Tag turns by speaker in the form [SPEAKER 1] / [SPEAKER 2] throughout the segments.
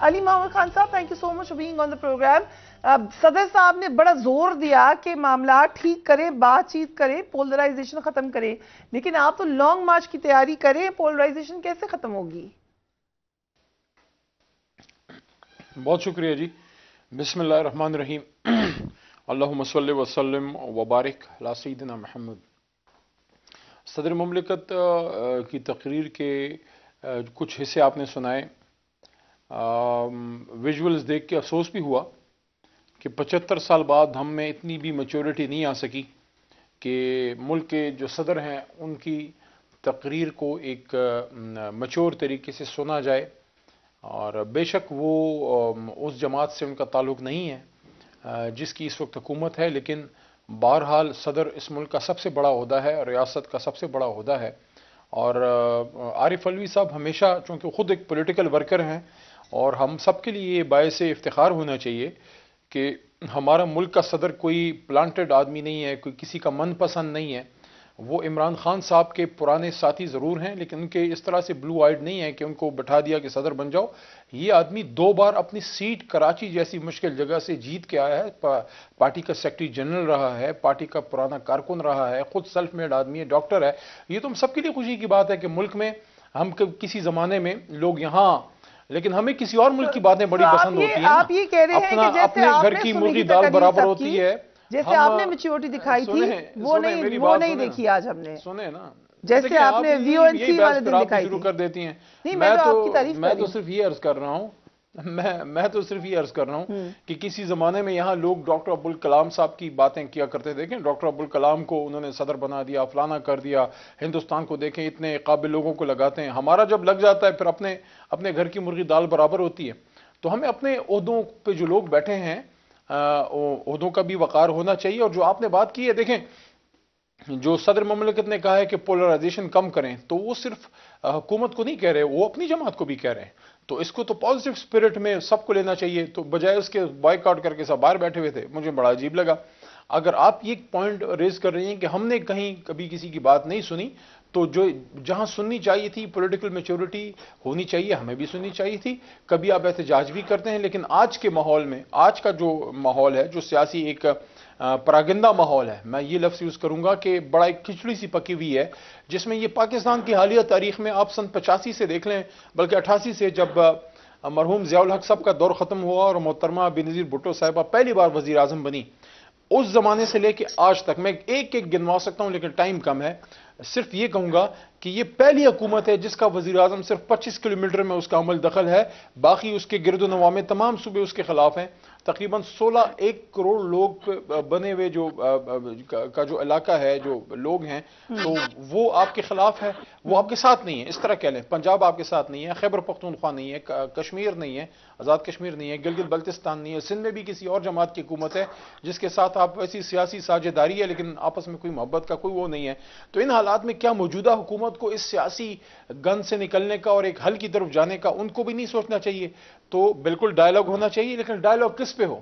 [SPEAKER 1] علی محمد خان صاحب, thank you so much for being on the program. صدر صاحب نے بڑا زور دیا کہ معاملات ٹھیک کریں, بات چیت کریں, پولرائزیشن ختم کریں, لیکن آپ تو لانگ مارچ کی تیاری کریں, پولرائزیشن کیسے ختم ہوگی؟
[SPEAKER 2] بہت شکریہ جی. بسم اللہ الرحمن الرحیم. اللہم صلی وسلم وبارک علی سیدنا محمد. صدر مملکت کی تقریر کے کچھ حصے آپ نے سنائے. ویژولز دیکھ کے افسوس بھی ہوا کہ 75 سال بعد ہم میں اتنی بھی میچورٹی نہیں آ سکی کہ ملک کے جو صدر ہیں ان کی تقریر کو ایک میچور طریقے سے سنا جائے. اور بے شک وہ اس جماعت سے ان کا تعلق نہیں ہے جس کی اس وقت حکومت ہے, لیکن بہرحال صدر اس ملک کا سب سے بڑا عہدہ ہے, ریاست کا سب سے بڑا عہدہ ہے. اور عارف علوی صاحب ہمیشہ, چونکہ خود ایک پولیٹیکل ورکر ہیں, اور ہم سب کے لیے یہ باعث افتخار ہونا چاہیے کہ ہمارا ملک کا صدر کوئی پلانٹڈ آدمی نہیں ہے, کوئی کسی کا من پسند نہیں ہے. وہ عمران خان صاحب کے پرانے ساتھی ضرور ہیں, لیکن ان کے اس طرح سے بلو آئیڈ نہیں ہے کہ ان کو بٹھا دیا کہ صدر بن جاؤ. یہ آدمی 2 بار اپنی سیٹ کراچی جیسی مشکل جگہ سے جیت کے آیا ہے, پارٹی کا سیکرٹری جنرل رہا ہے, پارٹی کا پرانا کارکن رہا ہے, خود سیلف میڈ آدمی ہے, ڈاکٹر ہے. یہ تو ہم سب کے لیے خوشی کی بات ہے کہ ملک میں ہم کسی زمانے میں لوگ یہاں, لیکن ہمیں کسی اور ملک کی باتیں بڑی پسند ہوتی ہیں.
[SPEAKER 1] آپ یہ کہہ رہے ہیں کہ جیسے
[SPEAKER 2] اپنے گھر کی مرغی دال برابر ہوتی ہے.
[SPEAKER 1] جیسے آپ نے میچورٹی دکھائی تھی وہ نہیں دیکھی آج ہم نے.
[SPEAKER 2] سنیں نا,
[SPEAKER 1] جیسے آپ نے وی او این سی والے دن دکھائی
[SPEAKER 2] شروع کر دیتی ہیں.
[SPEAKER 1] میں
[SPEAKER 2] تو صرف یہ عرض کر رہا ہوں کہ کسی زمانے میں یہاں لوگ ڈاکٹر عبدالکلام صاحب کی باتیں کیا کرتے. دیکھیں ڈاکٹر عبدالکلام کو انہوں نے صدر بنا دیا, فلانا کر دیا. ہندوستان کو دیکھیں اتنے قابل لوگوں کو لگاتے ہیں. ہمارا جب لگ جاتا ہے پھر اپنے گھر کی مرغی دال برابر ہوتی ہے. تو ہمیں اپنے عہدوں پہ جو لوگ بیٹھے ہیں عہدوں کا بھی وقار ہونا چاہیے. اور جو آپ نے بات کی ہے, دیکھیں جو صدر مملکت نے کہا ہے کہ پولرائزیشن کم کریں, تو وہ صرف حکومت کو نہیں کہہ رہے, وہ اپنی جماعت کو بھی کہہ رہے ہیں. تو اس کو تو پازیٹیو سپرٹ میں سب کو لینا چاہیے, تو بجائے اس کے بائیکاٹ کر کے سب باہر بیٹھے ہوئے تھے. مجھے بڑا عجیب لگا. اگر آپ یہ پوائنٹ ریز کر رہی ہیں کہ ہم نے کہیں کبھی کسی کی بات نہیں سنی, تو جو جہاں سننی چاہیے تھی, پولیٹیکل میچورٹی ہونی چاہیے, ہمیں بھی سننی چاہیے تھی. کبھی آپ احتجاج بھی کرتے ہیں, لیکن آج کے ماحول میں, آج کا جو ماحول ہے, جو سیاسی ایک پراگندہ ماحول ہے, میں یہ لفظ یوز کروں گا کہ بڑا ایک کھچڑی سی پکی ہوئی ہے, جس میں یہ پاکستان کی حالیہ تاریخ میں آپ سن 85 سے دیکھ لیں, بلکہ 88 سے جب مرحوم ضیاء الحق صاحب کا دور ختم ہوا اور محترمہ بینظیر بھٹو صاحبہ پہلی بار وزیر اعظم بنی, اس زمانے سے لے کے آج تک میں ایک گنوا سکتا ہوں, لیکن ٹائم کم ہے. صرف یہ کہوں گا کہ یہ پہلی حکومت ہے جس کا وزیر اعظم صرف 25 کلومیٹر میں اس کا عمل دخل ہے, باقی اس کے گرد و نواح میں تمام صوبے اس کے خلاف ہیں. تقریباً 1 کروڑ لوگ بنے ہوئے کا جو علاقہ ہے, جو لوگ ہیں, تو وہ آپ کے خلاف ہے, وہ آپ کے ساتھ نہیں ہے. اس طرح کہہ لیں, پنجاب آپ کے ساتھ نہیں ہے, خیبر پختونخوا نہیں ہے, کشمیر نہیں ہے, آزاد کشمیر نہیں ہے, گلگت بلتستان نہیں ہے, سندھ میں بھی کسی اور جماعت کی حکومت ہے جس کے ساتھ آپ ایسی سیاسی ساجھیداری ہے, لیکن آپس میں کوئی محبت کا کوئی وہ نہیں ہے. تو ان حالات میں کیا موجودہ حکومت کو اس سیاسی گن سے نکلنے کا اور ایک حل کی طرف جانے کا ان کو بھی نہیں سوچنا چاہیے؟ تو بالکل ڈائیلاگ ہونا چاہیے, لیکن ڈائیلاگ کس پہ ہو؟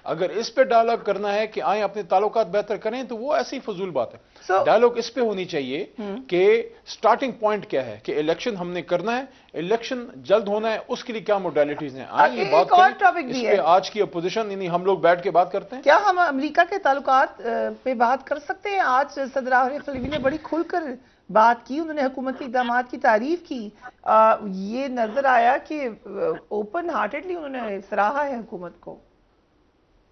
[SPEAKER 2] اگر اس پہ ڈائیلاگ کرنا ہے کہ آئیں اپنے تعلقات بہتر کریں, تو وہ ایسی فضول بات ہے. ڈائیلاگ اس پہ ہونی چاہیے کہ سٹارٹنگ پوائنٹ کیا ہے, کہ الیکشن ہم نے کرنا ہے, الیکشن جلد ہونا ہے, اس کے لیے کیا موڈیلٹیز ہیں. آئیں یہ بات کریں, اس پہ آج کی اپوزیشن یعنی ہم لوگ بیٹھ کے بات کرتے ہیں.
[SPEAKER 1] کیا ہم امریکہ کے تعلقات پہ بات کر سکتے ہیں؟ آج صدر عارف علوی نے بڑی کھل کر بات کی, انہوں نے حکومتی اقدامات کی تعریف کی. یہ نظر آیا کہ اوپن ہارٹیڈلی انہوں نے سراہا ہے حکومت کو.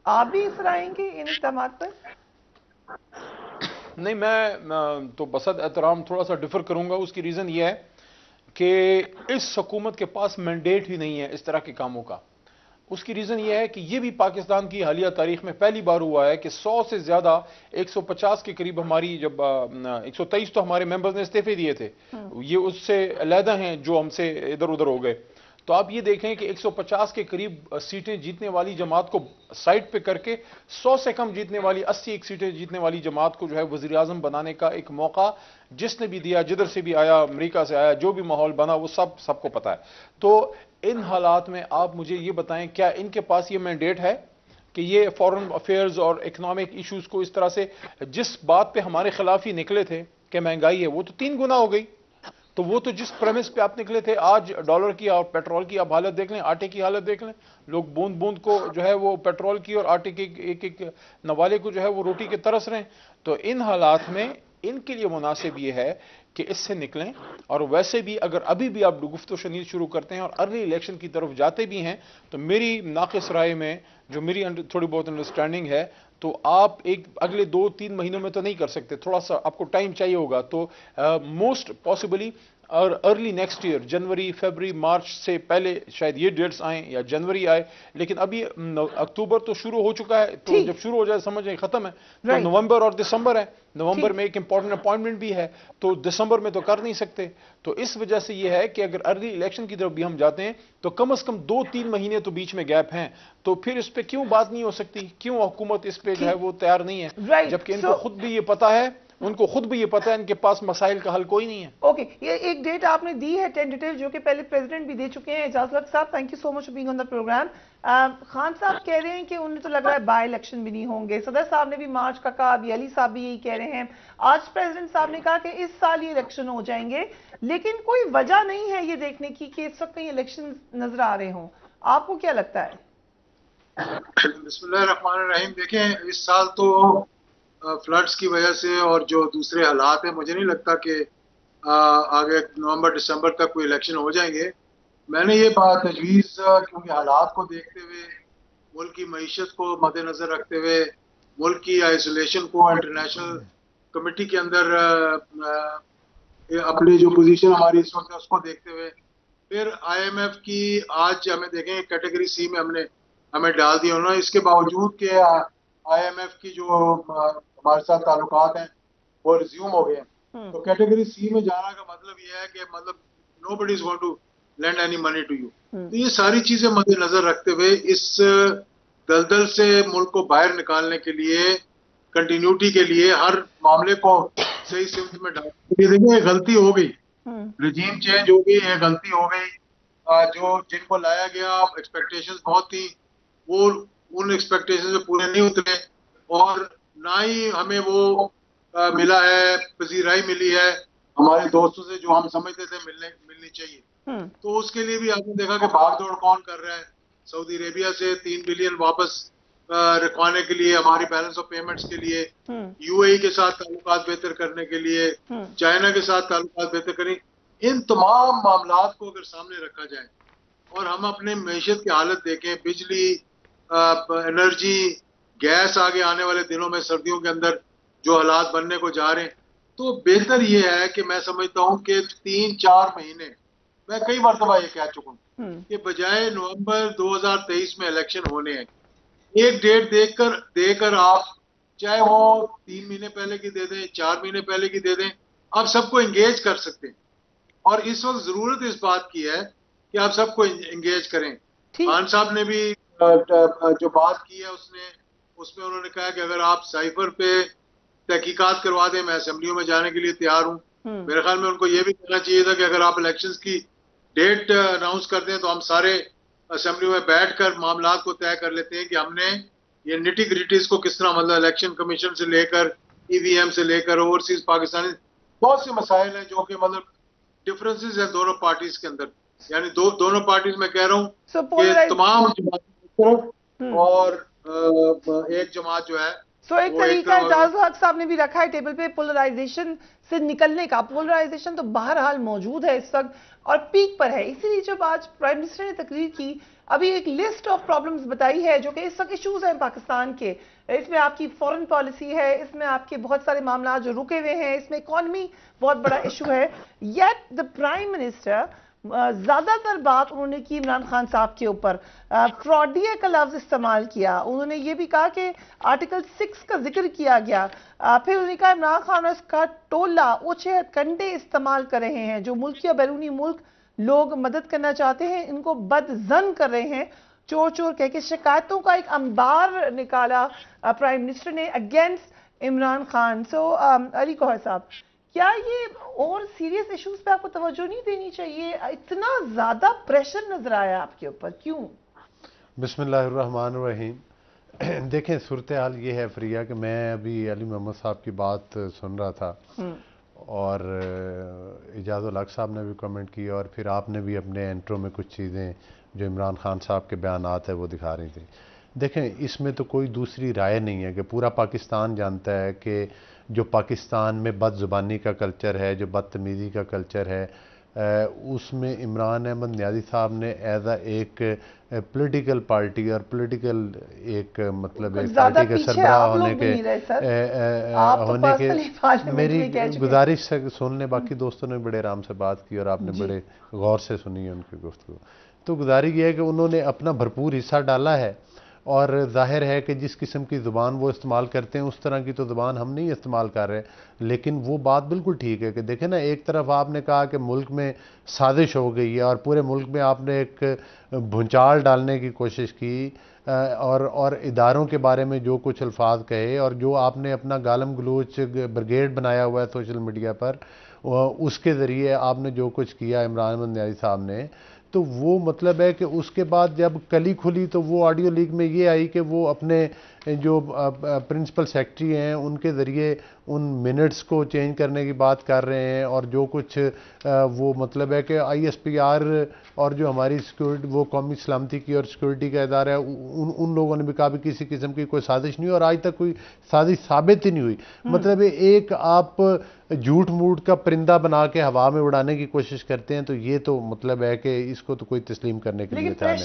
[SPEAKER 1] آپ بھی سراہیں گے ان اقدامات پر؟
[SPEAKER 2] نہیں, میں تو بصد احترام تھوڑا سا ڈفر کروں گا. اس کی ریزن یہ ہے کہ اس حکومت کے پاس مینڈیٹ ہی نہیں ہے اس طرح کے کاموں کا. اس کی ریزن یہ ہے کہ یہ بھی پاکستان کی حالیہ تاریخ میں پہلی بار ہوا ہے کہ 100 سے زیادہ 150 کے قریب ہماری, جب 123 تو ہمارے ممبرز نے استعفے دیے تھے, یہ اس سے علیحدہ ہیں جو ہم سے ادھر ادھر ہو گئے. تو آپ یہ دیکھیں کہ 150 کے قریب سیٹیں جیتنے والی جماعت کو سائٹ پہ کر کے 100 سے کم جیتنے والی 80 سیٹیں جیتنے والی جماعت کو جو ہے وزیر اعظم بنانے کا ایک موقع جس نے بھی دیا, جدھر سے بھی آیا, امریکہ سے آیا, جو بھی ماحول بنا وہ سب کو پتا ہے. تو ان حالات میں آپ مجھے یہ بتائیں, کیا ان کے پاس یہ مینڈیٹ ہے کہ یہ فورن افیئرز اور اکنامک ایشوز کو اس طرح سے, جس بات پہ ہمارے خلاف ہی نکلے تھے کہ مہنگائی ہے, وہ تو 3 گنا ہو گئی. تو وہ تو جس پریمس پہ آپ نکلے تھے، آج ڈالر کی اور پیٹرول کی آپ حالت دیکھ لیں، آٹے کی حالت دیکھ لیں، لوگ بوند بوند کو جو ہے وہ پیٹرول کی اور آٹے کے ایک ایک نوالے کو جو ہے وہ روٹی کے ترس رہے ہیں. تو ان حالات میں ان کے لیے مناسب یہ ہے کہ اس سے نکلیں. اور ویسے بھی اگر ابھی بھی آپ گفت و شنید شروع کرتے ہیں اور ارلی الیکشن کی طرف جاتے بھی ہیں، تو میری ناقص رائے میں، جو میری تھوڑی بہت انڈرسٹینڈنگ ہے، تو آپ ایک اگلے 2-3 مہینوں میں تو نہیں کر سکتے، تھوڑا سا آپ کو ٹائم چاہیے ہوگا. تو موسٹ پاسبلی اور ارلی نیکسٹ ایئر، جنوری، فیبری، مارچ سے پہلے شاید یہ ڈیٹس آئیں یا جنوری آئے. لیکن ابھی اکتوبر تو شروع ہو چکا ہے، تو
[SPEAKER 1] ٹھیک
[SPEAKER 2] جب شروع ہو جائے سمجھیں ختم ہے. تو
[SPEAKER 1] رائٹ
[SPEAKER 2] نومبر اور دسمبر ہے، نومبر
[SPEAKER 1] ٹھیک
[SPEAKER 2] میں ایک امپورٹنٹ اپوائنٹمنٹ بھی ہے، تو دسمبر میں تو کر نہیں سکتے. تو اس وجہ سے یہ ہے کہ اگر ارلی الیکشن کی طرف بھی ہم جاتے ہیں تو کم از کم 2-3 مہینے تو بیچ میں گیپ ہیں. تو پھر اس پہ کیوں بات نہیں ہو سکتی؟ کیوں حکومت اس پہ جو ہے
[SPEAKER 1] ٹھیک
[SPEAKER 2] وہ تیار نہیں ہے؟
[SPEAKER 1] رائٹ
[SPEAKER 2] جبکہ ان کو
[SPEAKER 1] سو
[SPEAKER 2] خود بھی یہ پتا ہے، ان کو خود بھی یہ پتا ہے ان کے پاس مسائل کا حل کوئی نہیں ہے.
[SPEAKER 1] اوکے، یہ ایک ڈیٹ آپ نے دی ہے ٹینٹیٹیو، جو کہ پہلے پریزیڈنٹ بھی دے چکے ہیں. اعجاز الحق صاحب، thank you so much for being on the programme. Khan صاحب کہہ رہے ہیں کہ انہیں تو لگ رہا ہے بائی الیکشن بھی نہیں ہوں گے. صدر صاحب نے بھی مارچ کا کہا، ابھی علی صاحب بھی یہی کہہ رہے ہیں. آج پریزیڈنٹ صاحب نے کہا کہ اس سال یہ الیکشن ہو جائیں گے، لیکن کوئی وجہ نہیں ہے یہ دیکھنے کی کہ اس وقت کہیں الیکشن نظر آ رہے ہوں. آپ کو کیا لگتا ہے؟
[SPEAKER 3] بسم اللہ الرحمن الرحیم. دیکھیں، اس سال تو فلڈز کی وجہ سے اور جو دوسرے حالات ہیں، مجھے نہیں لگتا کہ آگے نومبر دسمبر تک کوئی الیکشن ہو جائیں گے. میں نے یہ بات تجویز، کیونکہ حالات کو دیکھتے ہوئے، ملک کی معیشت کو مد نظر رکھتے ہوئے، ملک کی آئسولیشن کو انٹرنیشنل کمیٹی کے اندر اپنی جو پوزیشن ہماری اس وقت ہے اس کو دیکھتے ہوئے، پھر آئی ایم ایف کی آج ہمیں دیکھیں کیٹیگری سی میں ہمیں ڈال دیا انہوں نے. اس کے باوجود کہ آئی ایم ایف کی جو ہمارے ساتھ تعلقات ہیں وہ ریزیوم ہو گئے ہیں، تو کیٹیگری سی میں جانا کا مطلب یہ ہے کہ مطلب nobody is going to lend any money to you. تو یہ ساری چیزیں مد نظر رکھتے ہوئے اس دلدل سے ملک کو باہر نکالنے کے لیے، کنٹینیوٹی کے لیے، ہر معاملے کو صحیح سمت میں ڈالنے کے لیے، دیکھیں یہ غلطی ہو گئی، رجیم چینج ہو گئی، یہ غلطی ہو گئی. جو جن کو لایا گیا ایکسپیکٹیشنز بہت تھی، وہ ان ایکسپیکٹیشن سے پورے نہیں اترے، اور نہ ہی ہمیں وہ ملا ہے، پذیرائی ملی ہے ہمارے دوستوں سے جو ہم سمجھتے تھے ملنی چاہیے. تو اس کے لیے بھی آپ نے دیکھا کہ بھاگ دوڑ کون کر رہا ہے. سعودی عربیہ سے 3 بلین واپس رکھوانے کے لیے، ہماری بیلنس آف پیمنٹس کے لیے، یو اے ای کے ساتھ تعلقات بہتر کرنے کے لیے، چائنا کے ساتھ تعلقات بہتر کریں. ان تمام معاملات کو اگر سامنے رکھا جائے اور ہم اپنے معیشت کی حالت دیکھیں، بجلی، انرجی، گیس، آگے آنے والے دنوں میں سردیوں کے اندر جو حالات بننے کو جا رہے ہیں، تو بہتر یہ ہے کہ میں سمجھتا ہوں کہ 3-4 مہینے، میں کئی مرتبہ یہ کہہ چکا ہوں کہ بجائے نومبر 2023 میں الیکشن ہونے ہیں، ایک ڈیٹ دے کر آپ چاہے وہ 3 مہینے پہلے کی دے دیں، 4 مہینے پہلے کی دے دیں، آپ سب کو انگیج کر سکتے ہیں. اور اس وقت ضرورت اس بات کی ہے کہ آپ سب کو انگیج کریں. خان صاحب نے بھی جو بات کی ہے اس میں انہوں نے کہا کہ اگر آپ سائفر پہ تحقیقات کروا دیں، میں اسمبلیوں میں جانے کے لیے تیار ہوں. میرے خیال میں ان کو یہ بھی کہنا چاہیے تھا کہ اگر آپ الیکشنز کی ڈیٹ اناؤنس کر دیں تو ہم سارے اسمبلیوں میں بیٹھ کر معاملات کو طے کر لیتے ہیں کہ ہم نے یہ نٹی گریٹیز کو کس طرح، مطلب الیکشن کمیشن سے لے کر ای وی ایم سے لے کر اوورسیز پاکستانی، بہت سے مسائل ہیں جو کہ مطلب ڈفرینسز ہیں دونوں پارٹیز کے اندر. یعنی دونوں پارٹیز میں کہہ رہا ہوں کہ تمام جماعتیں اور ایک جماعت جو ہے
[SPEAKER 1] ایک طریقہ اعجاز الحق صاحب نے بھی رکھا ہے ٹیبل پہ پولرائزیشن سے نکلنے کا. پولرائزیشن تو بہرحال موجود ہے اس وقت اور پیک پر ہے. اسی لیے جب آج پرائم منسٹر نے تقریر کی، ابھی ایک لسٹ آف پرابلمز بتائی ہے جو کہ اس وقت ایشوز ہیں پاکستان کے. اس میں آپ کی فورن پالیسی ہے، اس میں آپ کے بہت سارے معاملات جو رکے ہوئے ہیں، اس میں اکانومی بہت بڑا ایشو ہے. یٹ دا پرائم منسٹر زیادہ تر بات انہوں نے کی عمران خان صاحب کے اوپر. فراڈیہ کا لفظ استعمال کیا. انہوں نے یہ بھی کہا کہ آرٹیکل 6 کا ذکر کیا گیا. پھر انہوں نے کہا عمران خان اور اس کا ٹولہ اوچھے کنڈے استعمال کر رہے ہیں. جو ملک یا بیرونی ملک لوگ مدد کرنا چاہتے ہیں ان کو بد ظن کر رہے ہیں، چور چور کہہ کے. شکایتوں کا ایک انبار نکالا پرائم منسٹر نے اگینسٹ عمران خان. علی کوہر صاحب، کیا یہ اور سیریس ایشوز پہ آپ کو توجہ نہیں دینی چاہیے؟ اتنا زیادہ پریشر نظر آیا آپ کے اوپر، کیوں؟
[SPEAKER 4] بسم اللہ الرحمن الرحیم. دیکھیں، صورتحال یہ ہے فریہ کہ میں ابھی علی محمد صاحب کی بات سن رہا تھا اور اجاز الحق صاحب نے بھی کمنٹ کیا اور پھر آپ نے بھی اپنے انٹرو میں کچھ چیزیں جو عمران خان صاحب کے بیانات ہیں وہ دکھا رہی تھیں. دیکھیں اس میں تو کوئی دوسری رائے نہیں ہے کہ پورا پاکستان جانتا ہے کہ جو پاکستان میں بد زبانی کا کلچر ہے, جو بدتمیزی کا کلچر ہے, اس میں عمران احمد نیازی صاحب نے ایز اے ایک پولیٹیکل پارٹی اور پولیٹیکل ایک مطلب ایک پارٹی کے سربراہ ہونے کے میری گزارش سے سن لیں. باقی دوستوں نے بڑے آرام سے بات کی اور آپ نے بڑے غور سے سنی ہے ان کی گفتگو. تو گزارش یہ ہے کہ انہوں نے اپنا بھرپور حصہ ڈالا ہے اور ظاہر ہے کہ جس قسم کی زبان وہ استعمال کرتے ہیں اس طرح کی تو زبان ہم نہیں استعمال کر رہے, لیکن وہ بات بالکل ٹھیک ہے کہ دیکھیں نا, ایک طرف آپ نے کہا کہ ملک میں سازش ہو گئی ہے اور پورے ملک میں آپ نے ایک بھونچال ڈالنے کی کوشش کی اور اداروں کے بارے میں جو کچھ الفاظ کہے اور جو آپ نے اپنا گالم گلوچ بریگیڈ بنایا ہوا ہے سوشل میڈیا پر, اس کے ذریعے آپ نے جو کچھ کیا عمران احمد نیازی صاحب نے, تو وہ مطلب ہے کہ اس کے بعد جب کلی کھلی تو وہ آڈیو لیک میں یہ آئی کہ وہ اپنے جو پرنسپل سیکرٹری ہیں ان کے ذریعے ان منٹس کو چینج کرنے کی بات کر رہے ہیں اور جو کچھ وہ مطلب ہے کہ آئی ایس پی آر اور جو ہماری سیکورٹی وہ قومی سلامتی کی اور سیکورٹی کا ادارہ ہے ان لوگوں نے بھی کہا بھی کسی قسم کی کوئی سازش نہیں ہوئی اور آج تک کوئی سازش ثابت ہی نہیں ہوئی. مطلب ایک آپ جھوٹ موٹ کا پرندہ بنا کے ہوا میں اڑانے کی کوشش کرتے ہیں, تو یہ تو مطلب ہے کہ اس کو تو کوئی تسلیم کرنے کے لیے تیار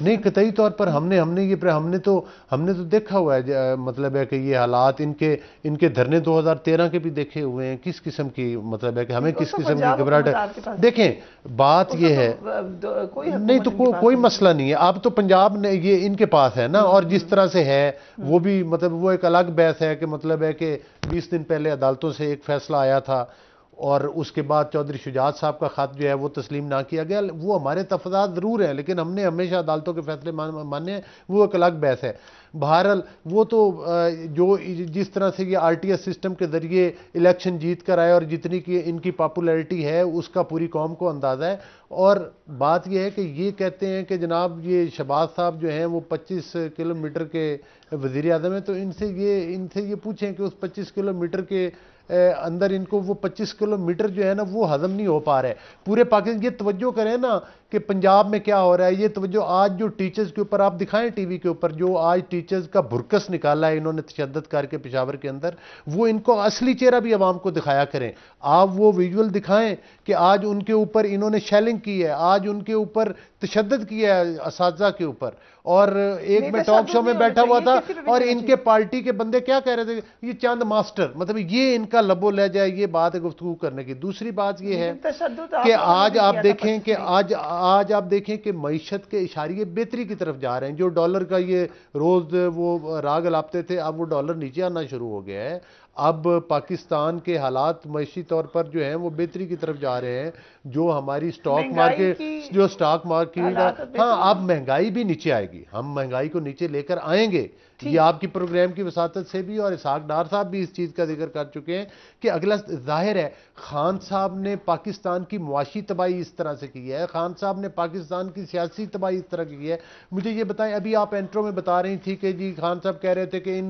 [SPEAKER 4] نہیں. قطعی طور پر ہم نے تو دیکھا ہوا ہے, مطلب ہے کہ یہ حالات ان کے دھرنے 2013 کے بھی دیکھے ہوئے ہیں. کس قسم کی مطلب ہے کہ ہمیں کس قسم کی گھبراہٹ ہے. دیکھیں بات یہ ہے نہیں تو کوئی مسئلہ نہیں ہے. اب تو پنجاب نے یہ ان کے پاس ہے نا, اور جس طرح سے ہے وہ بھی مطلب وہ ایک الگ بحث ہے کہ مطلب ہے کہ 20 دن پہلے عدالتوں سے ایک فیصلہ آیا تھا اور اس کے بعد چودھری شجاعت صاحب کا خط جو ہے وہ تسلیم نہ کیا گیا. وہ ہمارے تفاضات ضرور ہیں لیکن ہم نے ہمیشہ عدالتوں کے فیصلے مانے ہیں, وہ ایک الگ بحث ہے. بہرحال وہ تو جو جس طرح سے یہ آر ٹی ایس سسٹم کے ذریعے الیکشن جیت کر آئے اور جتنی کی ان کی پاپولیرٹی ہے اس کا پوری قوم کو اندازہ ہے. اور بات یہ ہے کہ یہ کہتے ہیں کہ جناب یہ شہباز صاحب جو ہیں وہ 25 کلومیٹر کے وزیر اعظم ہیں, تو ان سے یہ پوچھیں کہ اس 25 کلومیٹر کے اندر ان کو وہ 25 کلومیٹر جو ہے نا وہ ہضم نہیں ہو پا رہا ہے. پورے پاکستان یہ توجہ کریں نا کہ پنجاب میں کیا ہو رہا ہے. یہ توجہ آج جو ٹیچرز کے اوپر آپ دکھائیں ٹی وی کے اوپر, جو آج ٹیچرز کا برکس نکالا ہے انہوں نے تشدد کر کے پشاور کے اندر, وہ ان کو اصلی چہرہ بھی عوام کو دکھایا کریں. آپ وہ ویژول دکھائیں کہ آج ان کے اوپر انہوں نے شیلنگ کی ہے, آج ان کے اوپر تشدد کیا ہے اساتذہ کے اوپر. اور ایک میں ٹاک شو میں بیٹھا ہوا تھا اور ان کے پارٹی کے بندے کیا کہہ رہے تھے, یہ چند ماسٹر, مطلب یہ ان کا لب و لہجہ ہے, یہ بات ہے گفتگو کرنے کی. دوسری بات یہ ہے کہ آج آپ دیکھیں کہ معیشت کے اشاریے بہتری کی طرف جا رہے ہیں. جو ڈالر کا یہ روز وہ راگ لاپتے تھے, اب وہ ڈالر نیچے آنا شروع ہو گیا ہے. اب پاکستان کے حالات معاشی طور پر جو ہیں وہ بہتری کی طرف جا رہے ہیں. جو ہماری سٹاک مارکیٹ ہاں اب مہنگائی بھی نیچے آئے گی, ہم مہنگائی کو نیچے لے کر آئیں گے. یہ آپ کی پروگرام کی وساطت سے بھی اور اسحاق ڈار صاحب بھی اس چیز کا ذکر کر چکے ہیں کہ اگلا ظاہر ہے خان صاحب نے پاکستان کی معاشی تباہی اس طرح سے کی ہے, خان صاحب نے پاکستان کی سیاسی تباہی اس طرح کی ہے. مجھے یہ بتائیں, ابھی آپ انٹرو میں بتا رہی تھی کہ جی خان صاحب کہہ رہے تھے کہ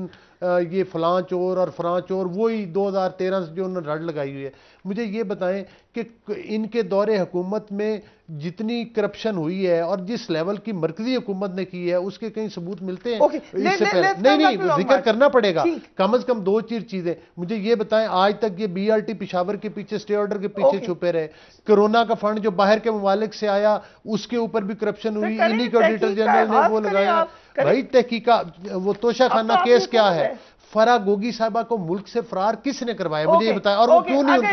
[SPEAKER 4] یہ فلاں چور اور فلاں چور وہی 2013 سے جو انہوں نے رڑ لگائی ہوئی ہے. مجھے یہ بتائیں کہ ان کے دور حکومت میں جتنی کرپشن ہوئی ہے اور جس لیول کی مرکزی حکومت نے کی ہے اس کے کہیں ثبوت ملتے ہیں؟ نہیں ذکر کرنا پڑے گا کم از کم 2 چیزیں. مجھے یہ بتائیں آج تک یہ بی آر ٹی پشاور کے پیچھے اسٹے آرڈر کے پیچھے چھپے رہے. کرونا کا فنڈ جو باہر کے ممالک سے آیا اس کے اوپر بھی کرپشن ہوئی, انہی کو آڈیٹر جنرل نے وہ لگایا. بھائی تحقیقات وہ توشہ خانہ کیس کیا ہے, فرا گوگی صاحبہ کو ملک سے فرار کس نے کروایا مجھے یہ بتائیں, اور وہ کیوں نہیں ان کو